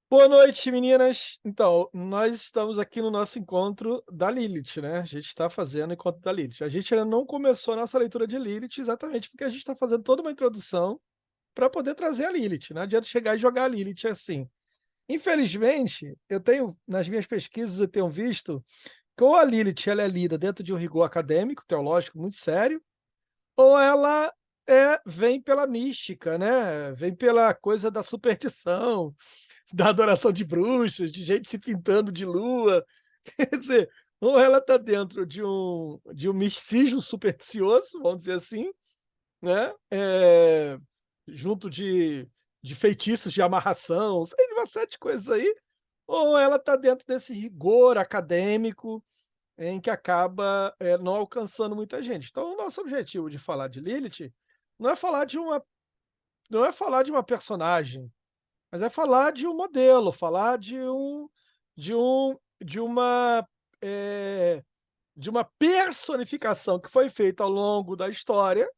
Boa noite, meninas. Então, nós estamos aqui no nosso encontro da Lilith, né? A gente está fazendo o encontro da Lilith. A gente ainda não começou a nossa leitura de Lilith, exatamente porque a gente está fazendo toda uma introdução para poder trazer a Lilith. Não adianta chegar e jogar a Lilith assim. Infelizmente, eu tenho, nas minhas pesquisas, eu tenho visto que ou a Lilith ela é lida dentro de um rigor acadêmico, teológico muito sério, ou ela vem pela mística, né? Vem pela coisa da superstição, da adoração de bruxas, de gente se pintando de lua. Quer dizer, ou ela está dentro de um misticismo supersticioso, vamos dizer assim, né, junto de feitiços de amarração, sei de uma série de coisas aí, ou ela está dentro desse rigor acadêmico, em que acaba, não alcançando muita gente. Então o nosso objetivo de falar de Lilith, não é falar de uma não é falar de uma personagem, mas é falar de um modelo, falar de um eh, de uma personificação que foi feita ao longo da história,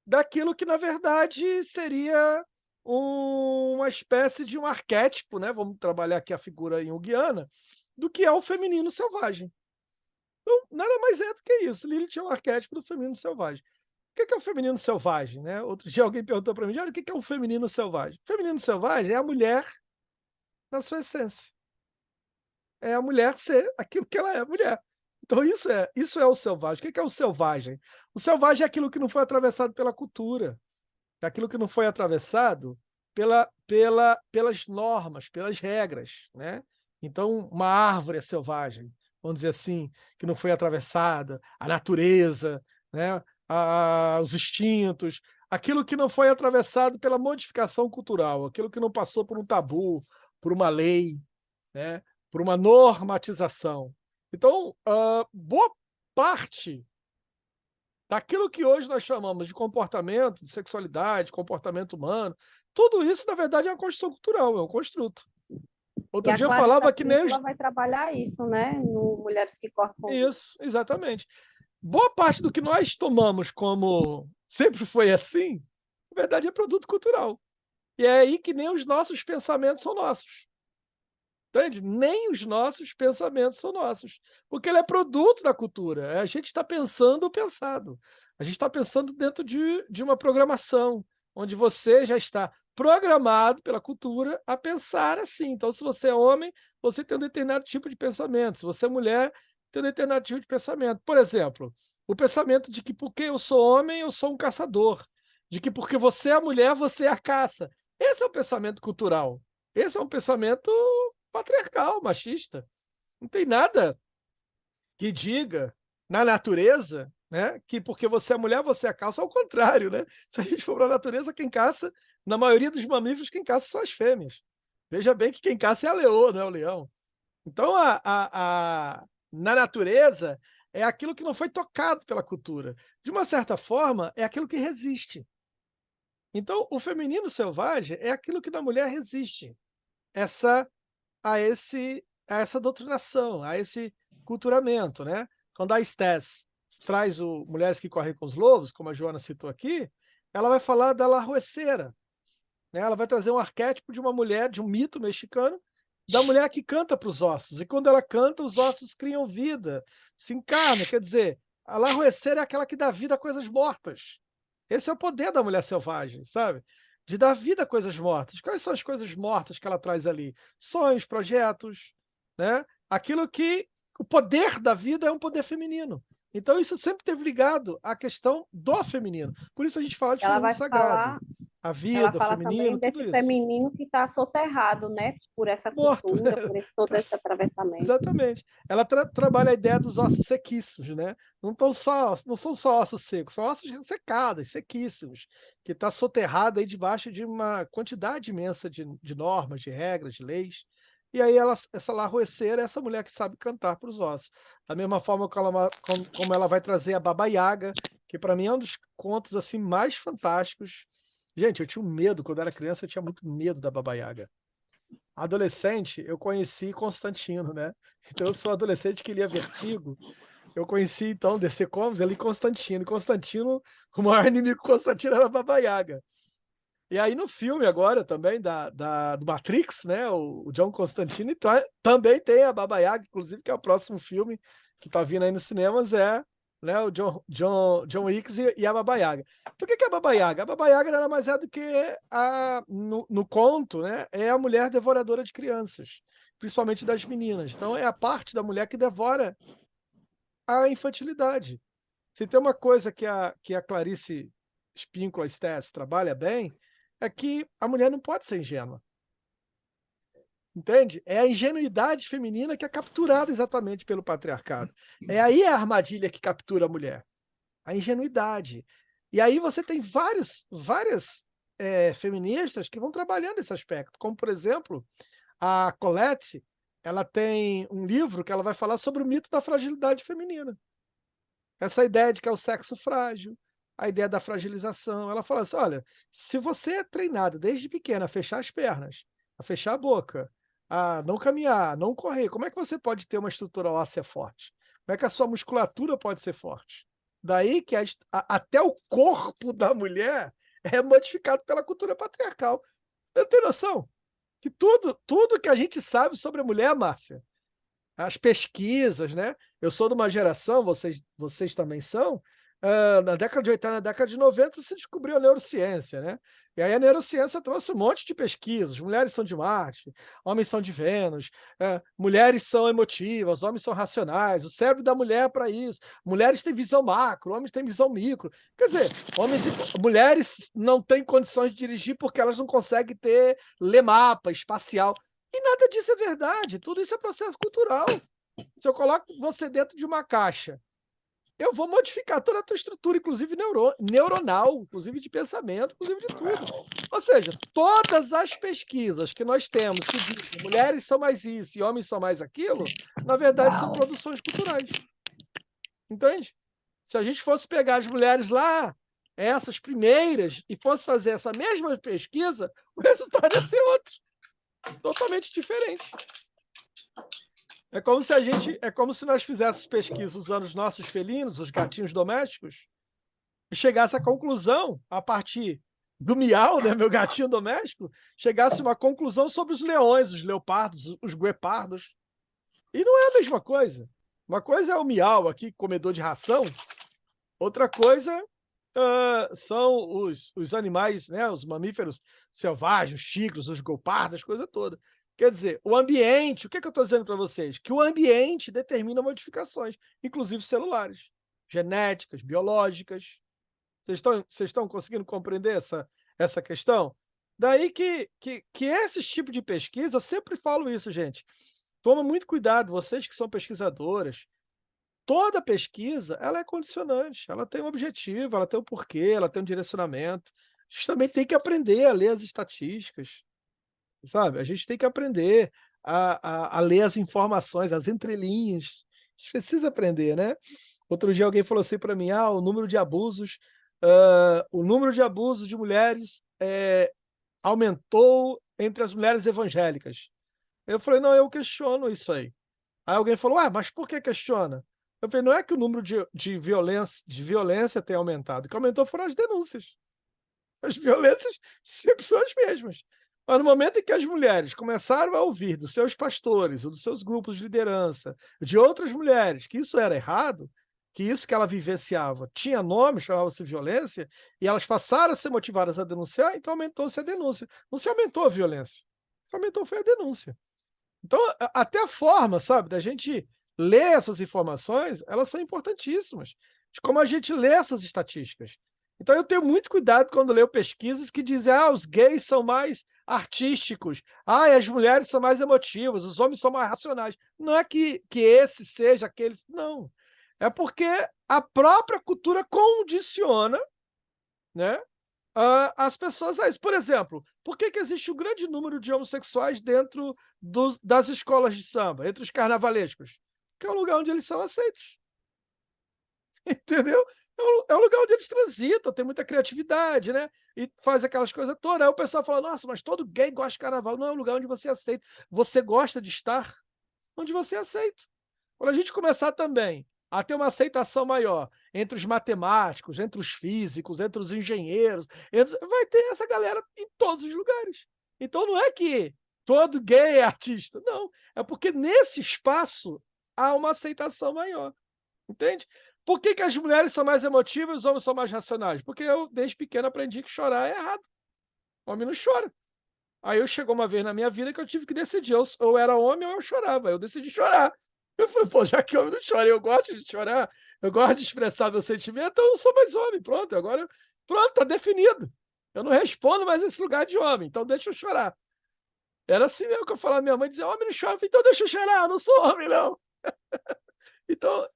daquilo que na verdade seria uma espécie de um arquétipo, né, vamos trabalhar aqui a figura junguiana, do que é o feminino selvagem. Então, nada mais é do que isso, Lilith é um arquétipo do feminino selvagem. O que é o feminino selvagem, né? Outro dia alguém perguntou para mim: "Olha, o que é um feminino selvagem?". Feminino selvagem é a mulher na sua essência. É a mulher ser aquilo que ela é, mulher. Então isso é o selvagem. O que é o selvagem? O selvagem é aquilo que não foi atravessado pela cultura, é aquilo que não foi atravessado pelas normas, pelas regras, né. Então uma árvore é selvagem, vamos dizer assim, que não foi atravessada, a natureza, né, os instintos, aquilo que não foi atravessado pela modificação cultural, aquilo que não passou por um tabu, por uma lei, né, por uma normatização. Então, boa parte daquilo que hoje nós chamamos de comportamento, de sexualidade, comportamento humano, tudo isso na verdade é uma construção cultural, é um construto. E Outro a dia eu Clarissa falava que nem Pinto ela os vai trabalhar isso, né, no Mulheres que Cortam isso, Vínculos. exatamente. Boa parte do que nós tomamos como sempre foi assim, na verdade é produto cultural. E é aí que nem os nossos pensamentos são nossos. Entende? Nem os nossos pensamentos são nossos, porque ele é produto da cultura. A gente está pensando o pensado. A gente está pensando dentro de uma programação, onde você já está programado pela cultura a pensar assim. Então, se você é homem, você tem um determinado tipo de pensamento. Se você é mulher, tem um determinado tipo de pensamento. Por exemplo, o pensamento de que porque eu sou homem, eu sou um caçador. De que porque você é mulher, você é a caça. Esse é o pensamento cultural. Esse é um pensamento patriarcal, machista. Não tem nada que diga na natureza, né, que porque você é mulher, você é caça, ao contrário, né? Se a gente for para a natureza, quem caça, na maioria dos mamíferos, quem caça são as fêmeas. Veja bem que quem caça é a leoa, não é o leão. Então, na natureza, é aquilo que não foi tocado pela cultura. De uma certa forma, é aquilo que resiste. Então, o feminino selvagem é aquilo que na mulher resiste. Essa a essa doutrinação, a esse culturamento, né. Quando a Stés traz o Mulheres que Correm com os Lobos, como a Joana citou aqui, ela vai falar da La Arruecera, né, ela vai trazer um arquétipo de uma mulher, de um mito mexicano, da mulher que canta para os ossos, e quando ela canta, os ossos criam vida, se encarnam, quer dizer, a La Arruecera é aquela que dá vida a coisas mortas. Esse é o poder da mulher selvagem, sabe, de dar vida a coisas mortas. Quais são as coisas mortas que ela traz ali? Sonhos, projetos, né, aquilo que o poder da vida é um poder feminino. Então isso sempre esteve ligado à questão do feminino. Por isso a gente fala de Ela feminino vai sagrado. falar A ela vida, o fala feminino, também tudo desse isso. feminino que está soterrado, né, por essa Morto, né, cultura, por esse todo tá esse s atravessamento. exatamente. Ela trabalha a ideia dos ossos sequíssimos, né, não são só ossos secos, são ossos ressecados, sequíssimos, que está soterrado aí debaixo de uma quantidade imensa de normas, de regras, de leis. E aí essa La Arrueceira é essa mulher que sabe cantar para os ossos. Da mesma forma que como ela vai trazer a Baba Yaga, que para mim é um dos contos, assim, mais fantásticos. Gente, eu tinha um medo, quando era criança, eu tinha muito medo da Baba Yaga. Adolescente, eu conheci Constantino, né. Então eu sou adolescente que lia Vertigo, eu conheci então DC Comics, eu li Constantino, e Constantino o maior inimigo de Constantino era a Baba Yaga. E aí no filme agora também do Matrix, né, o John Constantine também tem a Baba Yaga, inclusive, que é o próximo filme que tá vindo aí nos cinemas, né, o John Wilkes e a Baba Yaga. Por que é a Baba Yaga? A Baba Yaga nada mais é do que, no conto, né, é a mulher devoradora de crianças, principalmente das meninas. Então é a parte da mulher que devora a infantilidade. Se tem uma coisa que a Clarice Spíncula Stess trabalha bem, é que a mulher não pode ser ingênua, entende? É a ingenuidade feminina que é capturada exatamente pelo patriarcado. É aí a armadilha que captura a mulher, a ingenuidade. E aí você tem várias feministas que vão trabalhando esse aspecto, como por exemplo, a Colette, ela tem um livro que ela vai falar sobre o mito da fragilidade feminina. Essa ideia de que é o sexo frágil, a ideia da fragilização. Ela fala assim: olha, se você é treinado desde pequena a fechar as pernas, a fechar a boca, a não caminhar, não correr, como é que você pode ter uma estrutura óssea forte? Como é que a sua musculatura pode ser forte? Daí que até o corpo da mulher é modificado pela cultura patriarcal. Você tem noção? Que tudo que a gente sabe sobre a mulher, Márcia, as pesquisas, né? Eu sou de uma geração, vocês também são, na década de 80, na década de 90 se descobriu a neurociência, né? E aí a neurociência trouxe um monte de pesquisas, mulheres são de Marte, homens são de Vênus, mulheres são emotivas, homens são racionais, o cérebro da mulher é para isso, mulheres têm visão macro, homens têm visão micro. Quer dizer, mulheres não têm condições de dirigir porque elas não conseguem ler mapa espacial. E nada disso é verdade, tudo isso é processo cultural. Se eu coloco você dentro de uma caixa, eu vou modificar toda a tua estrutura, inclusive neuronal, inclusive de pensamento, inclusive de tudo. Ou seja, todas as pesquisas que nós temos que dizem mulheres são mais isso e homens são mais aquilo, na verdade são produções culturais. Entende? Se a gente fosse pegar as mulheres lá, essas primeiras, e fosse fazer essa mesma pesquisa, o resultado ia ser outro, totalmente diferente. É como se nós fizéssemos pesquisa usando os nossos felinos, os gatinhos domésticos, e chegasse à conclusão, a partir do miau, né, meu gatinho doméstico, chegasse a uma conclusão sobre os leões, os leopardos, os guepardos. E não é a mesma coisa. Uma coisa é o miau aqui, comedor de ração, outra coisa são os animais, né, os mamíferos selvagens, os tigres, os guepardos, coisa toda. Quer dizer, o ambiente, o que eu estou dizendo para vocês? Que o ambiente determina modificações, inclusive celulares, genéticas, biológicas. Vocês estão conseguindo compreender essa questão? Daí que esse tipo de pesquisa, eu sempre falo isso, gente. Toma muito cuidado, vocês que são pesquisadoras, toda pesquisa, ela é condicionante, ela tem um objetivo, ela tem um porquê, ela tem um direcionamento. A gente também tem que aprender a ler as estatísticas, sabe? A gente tem que aprender a ler as informações, as entrelinhas. A gente precisa aprender, né? Outro dia alguém falou assim para mim: "Ah, o número de abusos de mulheres, aumentou entre as mulheres evangélicas". Eu falei: "Não, eu questiono isso aí". Aí alguém falou: "Ah, mas por que questiona?". Eu falei: "Não é que o número de violência tem aumentado, o que aumentou foram as denúncias. As violências sempre são as mesmas. Mas no momento em que as mulheres começaram a ouvir dos seus pastores ou dos seus grupos de liderança, de outras mulheres, que isso era errado, que isso que ela vivenciava tinha nome, chamava-se violência, e elas passaram a ser motivadas a denunciar, então aumentou-se a denúncia. Não se aumentou a violência, se aumentou foi a denúncia. Então, até a forma, sabe, da gente ler essas informações, elas são importantíssimas, de como a gente lê essas estatísticas. Então eu tenho muito cuidado quando leio pesquisas que dizem: "Ah, os gays são mais artísticos. Ah, as mulheres são mais emotivas, os homens são mais racionais". Não é que esse seja aquele, não. É porque a própria cultura condiciona, né, as pessoas a isso. Por exemplo, por que existe um grande número de homossexuais dentro das escolas de samba, entre os carnavalescos? Porque é um lugar onde eles são aceitos, entendeu? É um lugar onde eles transitam, tem muita criatividade, né? E faz aquelas coisas todas. Aí o pessoal fala: "Nossa, mas todo gay gosta de carnaval". Não, é um lugar onde você é aceita. Você gosta de estar onde você é aceito. Quando a gente começar também a ter uma aceitação maior entre os matemáticos, entre os físicos, entre os engenheiros, vai ter essa galera em todos os lugares. Então não é que todo gay é artista, não. É porque nesse espaço há uma aceitação maior, entende? Por que as mulheres são mais emotivas e os homens são mais racionais? Porque eu, desde pequeno, aprendi que chorar é errado. O homem não chora. Aí chegou uma vez na minha vida que eu tive que decidir, ou era homem ou eu chorava. Eu decidi chorar. Eu falei, pô, já que homem não chora, eu gosto de chorar, eu gosto de expressar meu sentimento, então eu não sou mais homem. Pronto, agora, pronto, tá definido. Eu não respondo mais esse lugar de homem, então deixa eu chorar. Era assim mesmo que eu falava, minha mãe dizia, homem não chora. Eu falei, então deixa eu chorar, eu não sou homem, não. Então,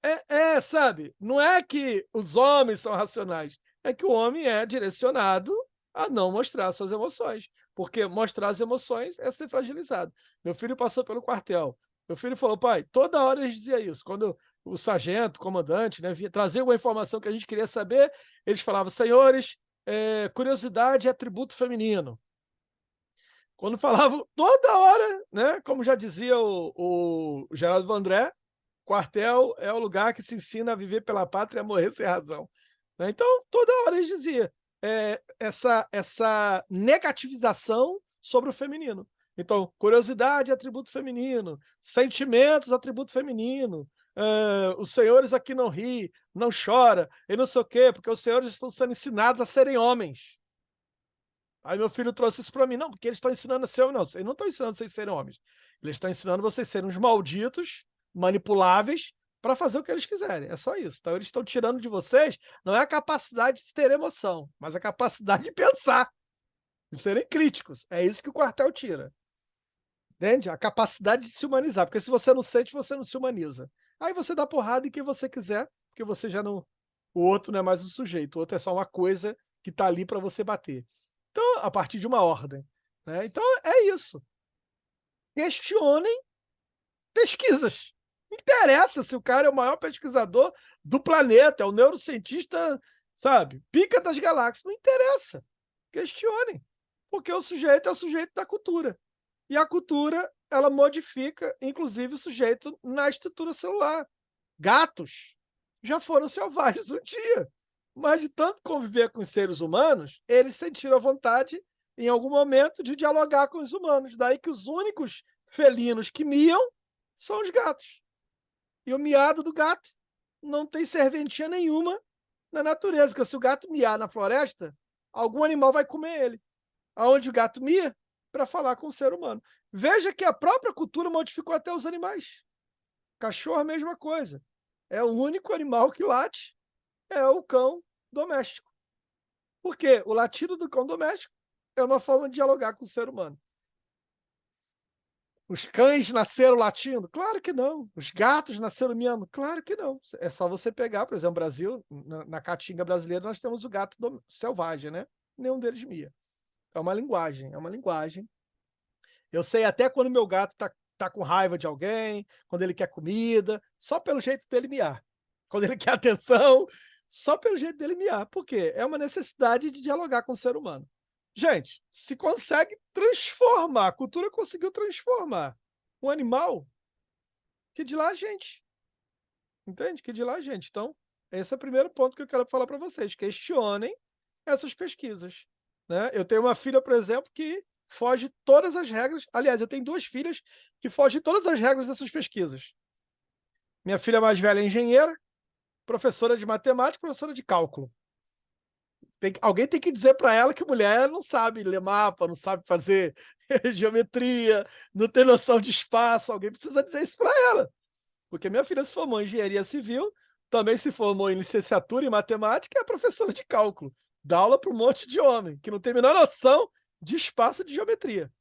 sabe, não é que os homens são racionais, é que o homem é direcionado a não mostrar suas emoções, porque mostrar as emoções é ser fragilizado. Meu filho passou pelo quartel. Meu filho falou, pai, toda hora eles diziam isso. Quando o sargento, o comandante, né, trazia uma informação que a gente queria saber, eles falavam, senhores, curiosidade é atributo feminino. Quando falavam toda hora, né, como já dizia o Geraldo Vandré, quartel é o lugar que se ensina a viver pela pátria e a morrer sem razão. Né, então, toda hora eles diziam, essa negativização sobre o feminino. Então, curiosidade, atributo feminino, sentimentos, atributo feminino, os senhores aqui não ri, não chora, e não sei o quê, porque os senhores estão sendo ensinados a serem homens. Aí meu filho trouxe isso para mim, não, porque eles estão ensinando a ser homem, não, eles não estão ensinando vocês a serem homens, eles estão ensinando vocês a serem uns malditos, manipuláveis, para fazer o que eles quiserem, é só isso. Então eles estão tirando de vocês, não é a capacidade de ter emoção, mas a capacidade de pensar, de serem críticos, é isso que o quartel tira, entende? A capacidade de se humanizar, porque se você não sente, você não se humaniza. Aí você dá porrada em quem você quiser, porque você já não, o outro não é mais o sujeito, o outro é só uma coisa que está ali para você bater. Então, a partir de uma ordem, né. Então é isso. Questionem pesquisas. Não interessa se o cara é o maior pesquisador do planeta, é o neurocientista, sabe, pica das galáxias, não interessa. Questionem, porque o sujeito é o sujeito da cultura. E a cultura, ela modifica, inclusive, o sujeito na estrutura celular. Gatos já foram selvagens um dia, mas de tanto conviver com os seres humanos, eles sentiram a vontade, em algum momento, de dialogar com os humanos. Daí que os únicos felinos que miam são os gatos. E o miado do gato não tem serventia nenhuma na natureza, porque se o gato miar na floresta, algum animal vai comer ele. Aonde o gato mia? Para falar com o ser humano. Veja que a própria cultura modificou até os animais. Cachorro, a mesma coisa. É o único animal que late, é o cão doméstico. Por quê? O latido do cão doméstico é uma forma de dialogar com o ser humano. Os cães nasceram latindo? Claro que não. Os gatos nasceram miando? Claro que não. É só você pegar, por exemplo, Brasil, na caatinga brasileira, nós temos o gato selvagem, né? Nenhum deles mia. É uma linguagem, é uma linguagem. Eu sei até quando meu gato tá com raiva de alguém, quando ele quer comida, só pelo jeito dele miar. Quando ele quer atenção, só pelo jeito dele miar. Por quê? É uma necessidade de dialogar com o ser humano. Gente, se consegue transformar, a cultura conseguiu transformar um animal, que de lá a gente. Entende? Que de lá a gente. Então, esse é o primeiro ponto que eu quero falar para vocês. Questionem essas pesquisas. Né? Eu tenho uma filha, por exemplo, que foge todas as regras. Aliás, eu tenho duas filhas que fogem todas as regras dessas pesquisas. Minha filha mais velha é engenheira, professora de matemática, professora de cálculo. Alguém tem que dizer para ela que mulher não sabe ler mapa, não sabe fazer geometria, não tem noção de espaço. Alguém precisa dizer isso para ela. Porque minha filha se formou em engenharia civil, também se formou em licenciatura em matemática e é professora de cálculo. Dá aula para um monte de homem, que não tem a menor noção de espaço de geometria.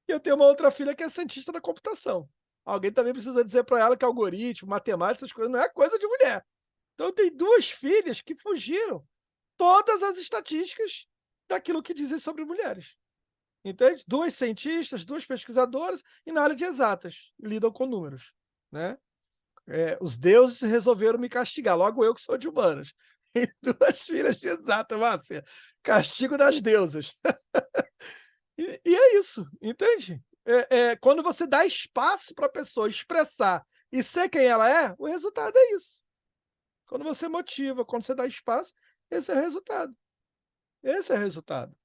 E eu tenho uma outra filha que é cientista da computação. Alguém também precisa dizer para ela que algoritmo, matemática, essas coisas não é coisa de mulher. Então eu tenho duas filhas que fugiram todas as estatísticas daquilo que dizem sobre mulheres. Entende? Duas cientistas, duas pesquisadoras e na área de exatas, lidam com números, né? Os deuses resolveram me castigar, logo eu que sou de humanas. E duas filhas de exata, Márcia. Castigo das deusas. E é isso, entende? Quando você dá espaço para a pessoa expressar e ser quem ela é, o resultado é isso. Quando você motiva, quando você dá espaço, esse é o resultado. Esse é o resultado.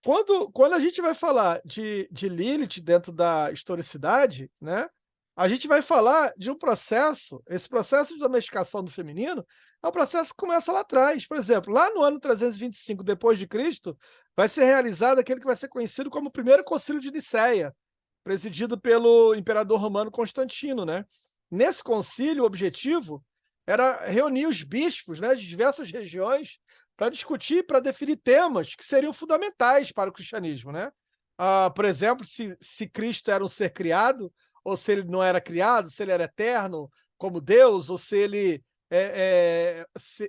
Quando a gente vai falar de Lilith dentro da historicidade, né, a gente vai falar de um processo, esse processo de domesticação do feminino é um processo que começa lá atrás. Por exemplo, lá no ano 325 depois de Cristo, vai ser realizado aquele que vai ser conhecido como o primeiro concílio de Nicéia, presidido pelo imperador romano Constantino, né? Nesse concílio, o objetivo era reunir os bispos, né, de diversas regiões para discutir, para definir temas que seriam fundamentais para o cristianismo, né? Por exemplo, se Cristo era um ser criado, ou se ele não era criado, se ele era eterno, como Deus, ou se ele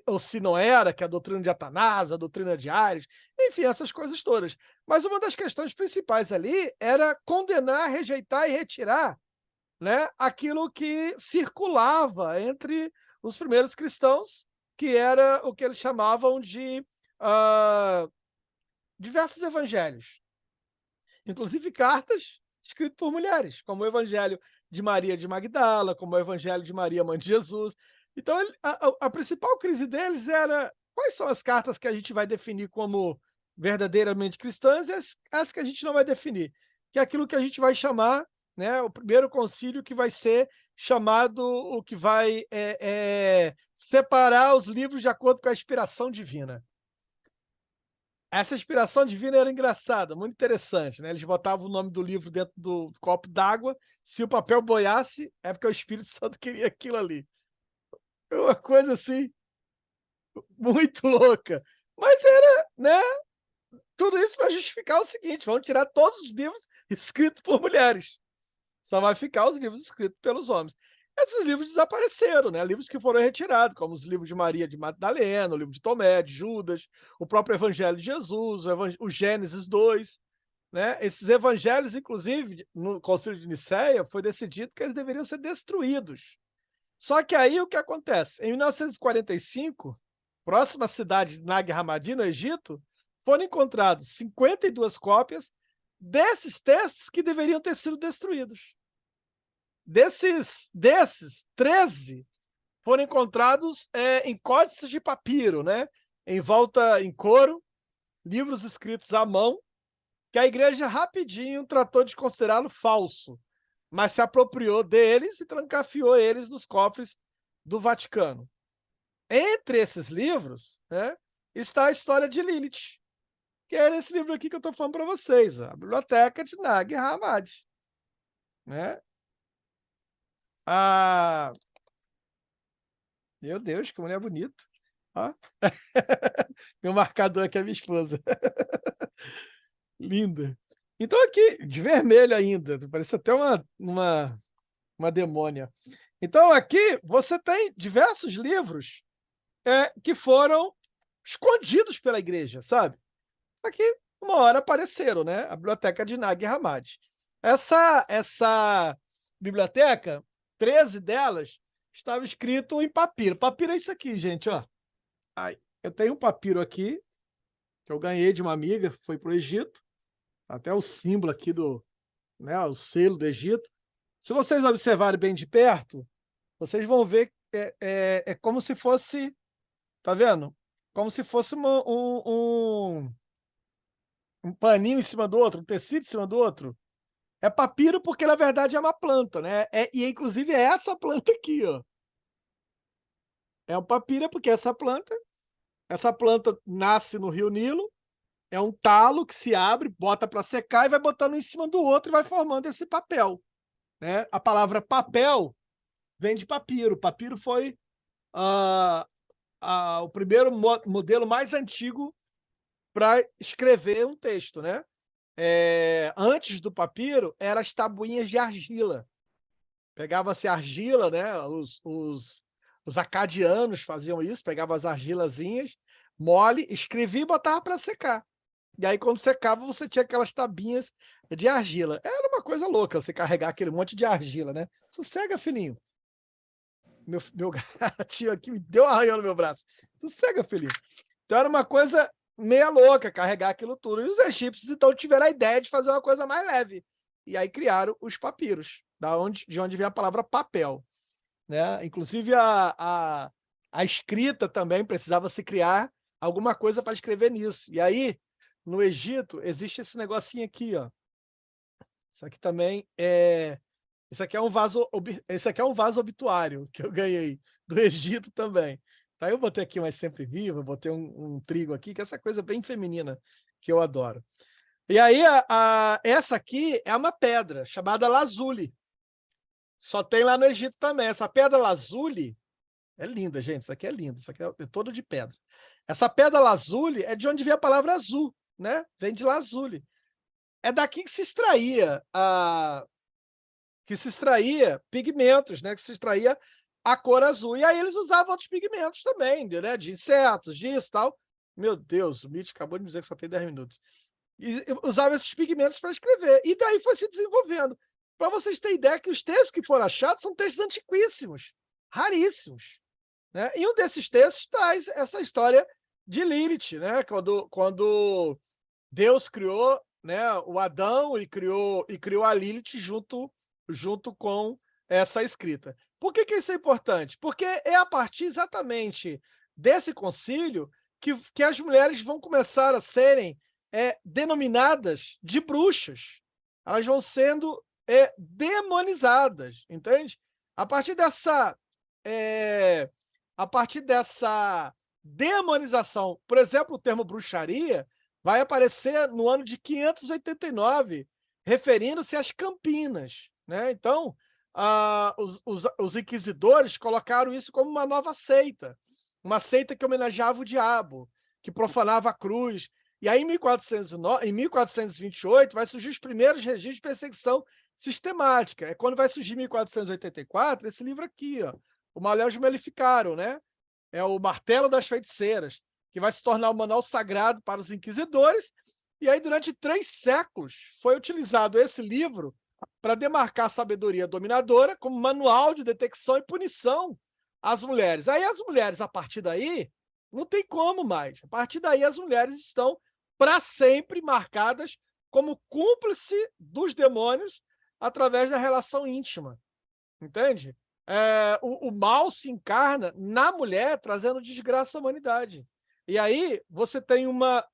ou se não era, que é a doutrina de Atanás, a doutrina de Ares, enfim, essas coisas todas. Mas uma das questões principais ali era condenar, rejeitar e retirar, né, aquilo que circulava entre os primeiros cristãos, que era o que eles chamavam de diversos evangelhos, inclusive cartas escritas por mulheres, como o Evangelho de Maria de Magdala, como o Evangelho de Maria, mãe de Jesus. Então, a principal crise deles era quais são as cartas que a gente vai definir como verdadeiramente cristãs e as que a gente não vai definir, que é aquilo que a gente vai chamar, né, o primeiro concílio que vai ser chamado, o que vai separar os livros de acordo com a inspiração divina. Essa inspiração divina era engraçada, muito interessante, né? Eles botavam o nome do livro dentro do copo d'água, se o papel boiasse, é porque o Espírito Santo queria aquilo ali. É uma coisa assim, muito louca. Mas era, né? Tudo isso para justificar o seguinte: vamos tirar todos os livros escritos por mulheres. Só vai ficar os livros escritos pelos homens. Esses livros desapareceram, né? Livros que foram retirados, como os livros de Maria de Madalena, o livro de Tomé, de Judas, o próprio Evangelho de Jesus, o Gênesis 2, né? Esses evangelhos, inclusive, no Concílio de Nicéia, foi decidido que eles deveriam ser destruídos. Só que aí o que acontece? Em 1945, próxima à cidade de Nag Hammadi, no Egito, foram encontrados 52 cópias desses textos que deveriam ter sido destruídos. Desses 13 foram encontrados em códices de papiro, né? Em volta em couro, livros escritos à mão, que a igreja rapidinho tratou de considerá-lo falso, mas se apropriou deles e trancafiou eles nos cofres do Vaticano. Entre esses livros, né, está a história de Lilith, que é esse livro aqui que eu estou falando para vocês, a Biblioteca de Nag Hammadi, né? Ah, meu Deus, que mulher bonita. Ó. Meu marcador aqui é minha esposa. Linda. Então aqui, de vermelho ainda, parece até uma demônia. Então aqui você tem diversos livros que foram escondidos pela igreja, sabe? Aqui, uma hora apareceram, né? A biblioteca de Nag Hammadi. Essa biblioteca, 13 delas, estava escrito em papiro. Papiro é isso aqui, gente, ó. Ai, eu tenho um papiro aqui, que eu ganhei de uma amiga, foi para o Egito. Até o símbolo aqui né, o selo do Egito. Se vocês observarem bem de perto, vocês vão ver que é como se fosse, tá vendo? Como se fosse um paninho em cima do outro, um tecido em cima do outro. É papiro porque, na verdade, é uma planta, né? E, inclusive, é essa planta aqui, ó. É um papiro porque essa planta nasce no Rio Nilo, é um talo que se abre, bota para secar e vai botando um em cima do outro e vai formando esse papel, né? A palavra papel vem de papiro. Papiro foi o primeiro modelo mais antigo para escrever um texto, né? Antes do papiro, eram as tabuinhas de argila. Pegava-se argila, né? Os acadianos faziam isso, pegavam as argilazinhas, mole, escrevia e botava para secar. E aí, quando secava, você tinha aquelas tabinhas de argila. Era uma coisa louca você carregar aquele monte de argila, né? Sossega, filhinho. Meu gatinho aqui me deu um arranhão no meu braço. Sossega, filhinho. Então era uma coisa meia louca carregar aquilo tudo. E os egípcios, então, tiveram a ideia de fazer uma coisa mais leve. E aí criaram os papiros, de onde vem a palavra papel, né? Inclusive, a escrita também precisava se criar alguma coisa para escrever nisso. E aí, no Egito, existe esse negocinho aqui, ó. Isso aqui também é esse aqui é um vaso obituário que eu ganhei do Egito também. Tá, eu botei aqui mais sempre viva, botei um trigo aqui, que é essa coisa bem feminina que eu adoro. E aí essa aqui é uma pedra chamada lazuli. Só tem lá no Egito também. Essa pedra lazuli é linda, gente. Isso aqui é lindo. Isso aqui é todo de pedra. Essa pedra lazuli é de onde vem a palavra azul, né? Vem de lazuli. É daqui que se extraía pigmentos, né? Que se extraía a cor azul. E aí eles usavam outros pigmentos também, né? De insetos, disso e tal. Meu Deus, o Mitch acabou de me dizer que só tem 10 minutos. E usava esses pigmentos para escrever. E daí foi se desenvolvendo. Para vocês terem ideia que os textos que foram achados são textos antiquíssimos, raríssimos. Né? E um desses textos traz essa história de Lilith, né? Quando Deus criou, né, o Adão e criou a Lilith junto com essa escrita. Por que isso é importante? Porque é a partir exatamente desse concílio que as mulheres vão começar a serem denominadas de bruxas. Elas vão sendo demonizadas, entende? A partir dessa demonização, por exemplo, o termo bruxaria vai aparecer no ano de 589, referindo-se às Campinas, né? Então, os inquisidores colocaram isso como uma nova seita, uma seita que homenageava o diabo, que profanava a cruz. E aí, em 1428, vai surgir os primeiros registros de perseguição sistemática. É quando vai surgir, em 1484, esse livro aqui, ó, o Maleus Maleficarum, né? É o Martelo das Feiticeiras, que vai se tornar o manual sagrado para os inquisidores. E aí, durante 3 séculos, foi utilizado esse livro para demarcar a sabedoria dominadora como manual de detecção e punição às mulheres. Aí as mulheres, a partir daí, não tem como mais. A partir daí, as mulheres estão para sempre marcadas como cúmplice dos demônios através da relação íntima. Entende? O mal se encarna na mulher, trazendo desgraça à humanidade. E aí você tem uma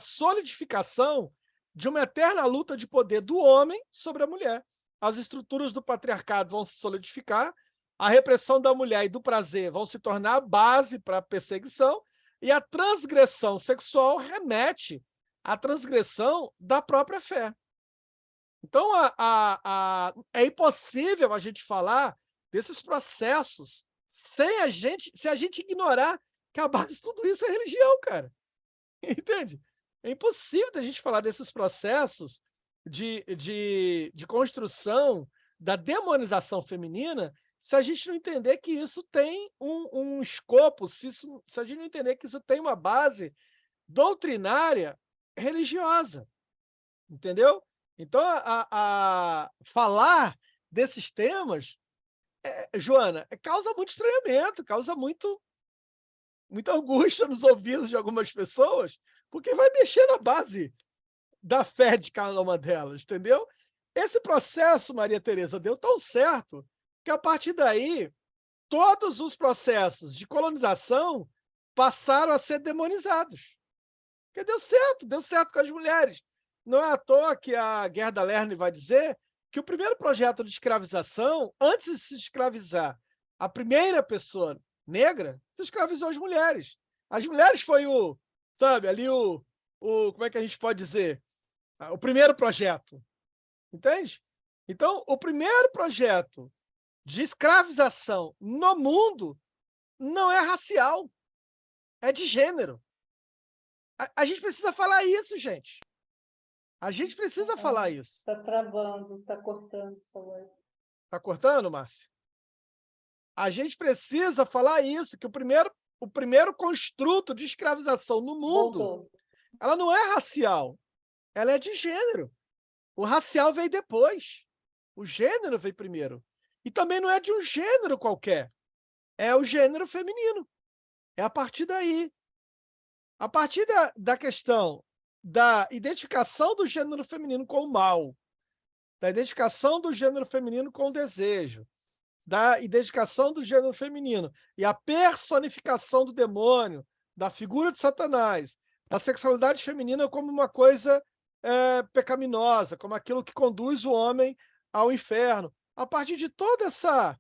solidificação de uma eterna luta de poder do homem sobre a mulher. As estruturas do patriarcado vão se solidificar, a repressão da mulher e do prazer vão se tornar a base para a perseguição, e a transgressão sexual remete à transgressão da própria fé. Então, é impossível a gente falar desses processos se a gente ignorar que a base de tudo isso é religião, cara. Entende? É impossível a gente falar desses processos de construção da demonização feminina se a gente não entender que isso tem um escopo, se a gente não entender que isso tem uma base doutrinária religiosa. Entendeu? Então, falar desses temas, Joana, causa muito estranhamento, causa muita angústia nos ouvidos de algumas pessoas, porque vai mexer na base da fé de cada uma delas, entendeu? Esse processo, Maria Tereza, deu tão certo que, a partir daí, todos os processos de colonização passaram a ser demonizados. Porque deu certo com as mulheres. Não é à toa que a Gerda Lerner vai dizer que o primeiro projeto de escravização, antes de se escravizar a primeira pessoa negra, se escravizou as mulheres. As mulheres foi como é que a gente pode dizer? O primeiro projeto. Entende? Então, o primeiro projeto de escravização no mundo não é racial, é de gênero. A gente precisa falar isso, gente. A gente precisa falar isso. Está travando, está cortando. Está cortando, Márcia? A gente precisa falar isso, que o primeiro construto de escravização no mundo, Voltou. ela não é racial, ela é de gênero. O racial veio depois. O gênero veio primeiro. E também não é de um gênero qualquer. É o gênero feminino. É a partir daí. A partir da questão da identificação do gênero feminino com o mal, da identificação do gênero feminino com o desejo, da identificação do gênero feminino e a personificação do demônio, da figura de Satanás, da sexualidade feminina como uma coisa pecaminosa, como aquilo que conduz o homem ao inferno. A partir de toda essa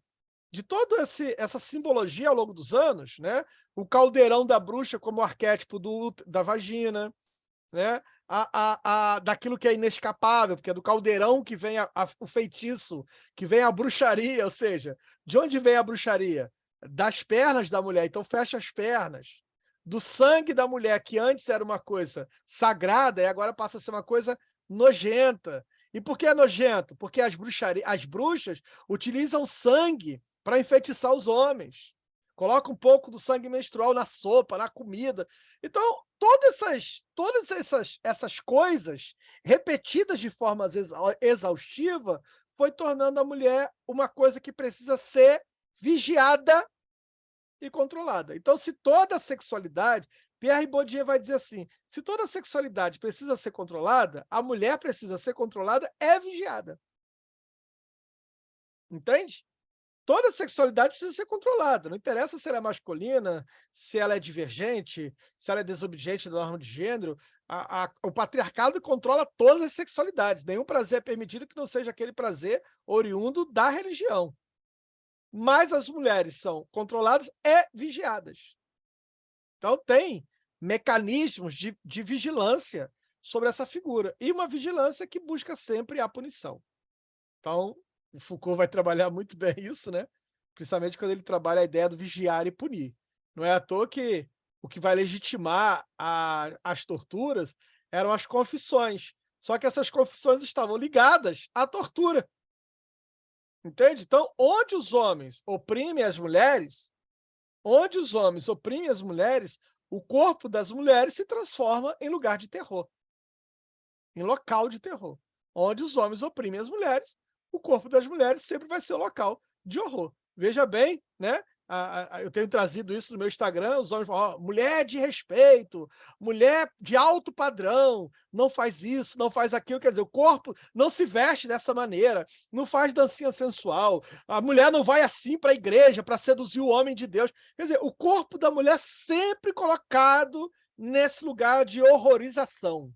simbologia ao longo dos anos, né? O caldeirão da bruxa como arquétipo da vagina, né? Daquilo que é inescapável, porque é do caldeirão que vem o feitiço, que vem a bruxaria, ou seja, de onde vem a bruxaria? Das pernas da mulher, então fecha as pernas. Do sangue da mulher, que antes era uma coisa sagrada, e agora passa a ser uma coisa nojenta. E por que é nojento? Porque as bruxas utilizam sangue para enfeitiçar os homens. Coloca um pouco do sangue menstrual na sopa, na comida. Então, todas essas coisas, repetidas de forma exaustiva, foi tornando a mulher uma coisa que precisa ser vigiada e controlada. Então, se toda a sexualidade, Pierre Bourdieu vai dizer assim, se toda a sexualidade precisa ser controlada, a mulher precisa ser controlada e vigiada. Entende? Toda sexualidade precisa ser controlada, não interessa se ela é masculina, se ela é divergente, se ela é desobediente da norma de gênero, o patriarcado controla todas as sexualidades, nenhum prazer é permitido que não seja aquele prazer oriundo da religião. Mas as mulheres são controladas e vigiadas. Então tem mecanismos de vigilância sobre essa figura, e uma vigilância que busca sempre a punição. Então, o Foucault vai trabalhar muito bem isso, né? Principalmente quando ele trabalha a ideia do vigiar e punir. Não é à toa que o que vai legitimar as torturas eram as confissões. Só que essas confissões estavam ligadas à tortura. Entende? Então, onde os homens oprimem as mulheres, o corpo das mulheres se transforma em lugar de terror, em local de terror. Onde os homens oprimem as mulheres, o corpo das mulheres sempre vai ser o local de horror. Veja bem, né? Eu tenho trazido isso no meu Instagram, os homens falam, mulher de respeito, mulher de alto padrão, não faz isso, não faz aquilo, quer dizer, o corpo não se veste dessa maneira, não faz dancinha sensual, a mulher não vai assim para a igreja para seduzir o homem de Deus. Quer dizer, o corpo da mulher sempre colocado nesse lugar de horrorização,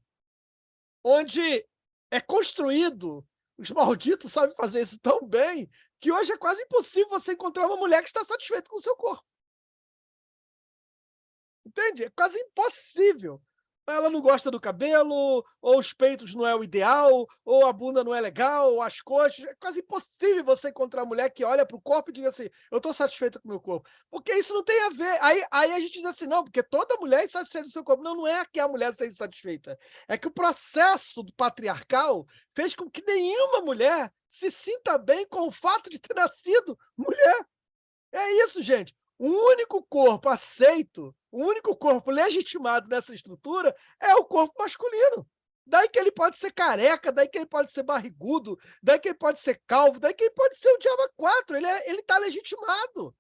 onde é construído, os malditos sabem fazer isso tão bem, que hoje é quase impossível você encontrar uma mulher que está satisfeita com o seu corpo. Entende? É quase impossível. Ela não gosta do cabelo, ou os peitos não é o ideal, ou a bunda não é legal, ou as coxas. É quase impossível você encontrar uma mulher que olha para o corpo e diga assim, eu estou satisfeita com o meu corpo. Porque isso não tem a ver. Aí a gente diz assim, não, porque toda mulher é insatisfeita do seu corpo. Não, não é que a mulher seja insatisfeita. É que o processo patriarcal fez com que nenhuma mulher se sinta bem com o fato de ter nascido mulher. É isso, gente. O único corpo aceito, o único corpo legitimado nessa estrutura é o corpo masculino. Daí que ele pode ser careca, daí que ele pode ser barrigudo, daí que ele pode ser calvo, daí que ele pode ser o diabo 4. Ele tá legitimado.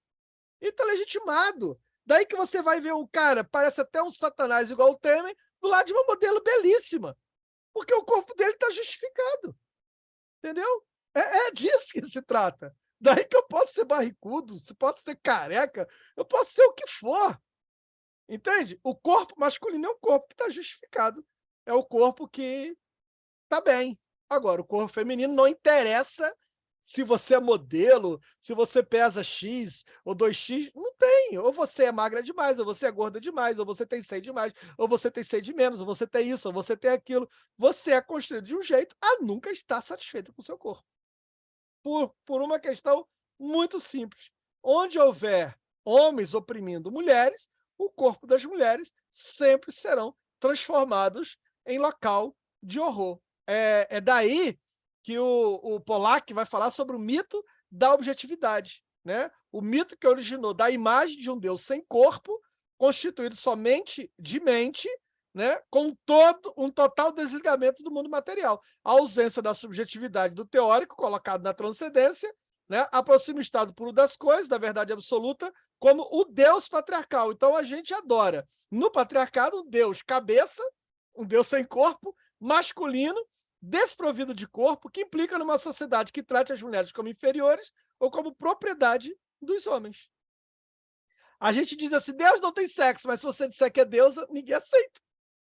Ele tá legitimado. Daí que você vai ver um cara, parece até um satanás igual o Temer, do lado de uma modelo belíssima. Porque o corpo dele tá justificado. Entendeu? É disso que se trata. Daí que eu posso ser barrigudo, posso ser careca, eu posso ser o que for. Entende? O corpo masculino é um corpo que está justificado. É o corpo que está bem. Agora, o corpo feminino não interessa se você é modelo, se você pesa X ou 2X, não tem. Ou você é magra demais, ou você é gorda demais, ou você tem C demais, ou você tem C de menos, ou você tem isso, ou você tem aquilo. Você é construído de um jeito a nunca estar satisfeito com o seu corpo. Por uma questão muito simples. Onde houver homens oprimindo mulheres, o corpo das mulheres sempre serão transformados em local de horror. É daí que o Pollack vai falar sobre o mito da objetividade, né? O mito que originou da imagem de um Deus sem corpo, constituído somente de mente, né, com um total desligamento do mundo material. A ausência da subjetividade do teórico, colocado na transcendência, né, aproxima o estado puro das coisas, da verdade absoluta, como o Deus patriarcal. Então a gente adora, no patriarcado, um Deus cabeça, um Deus sem corpo, masculino, desprovido de corpo, que implica numa sociedade que trate as mulheres como inferiores, ou como propriedade dos homens. A gente diz assim, Deus não tem sexo, mas se você disser que é Deus, ninguém aceita.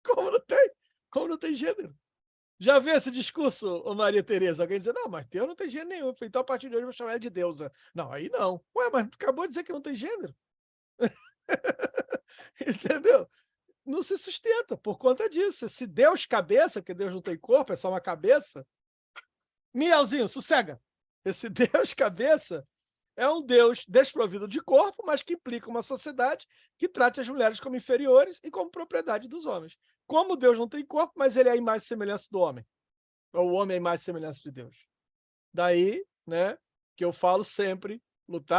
Como não tem? Como não tem gênero? Já viu esse discurso, ô Maria Tereza? Alguém dizer, não, mas Deus não tem gênero nenhum. Eu falei, então a partir de hoje eu vou chamar ela de deusa. Não, aí não. Ué, mas tu acabou de dizer que não tem gênero. Entendeu? Não se sustenta por conta disso. Se Deus cabeça, porque Deus não tem corpo, é só uma cabeça. Mielzinho, sossega. Esse Deus cabeça é um Deus desprovido de corpo, mas que implica uma sociedade que trate as mulheres como inferiores e como propriedade dos homens. Como Deus não tem corpo, mas ele é a imagem e semelhança do homem. Ou o homem é a imagem e semelhança de Deus. Daí, né, que eu falo sempre, lutar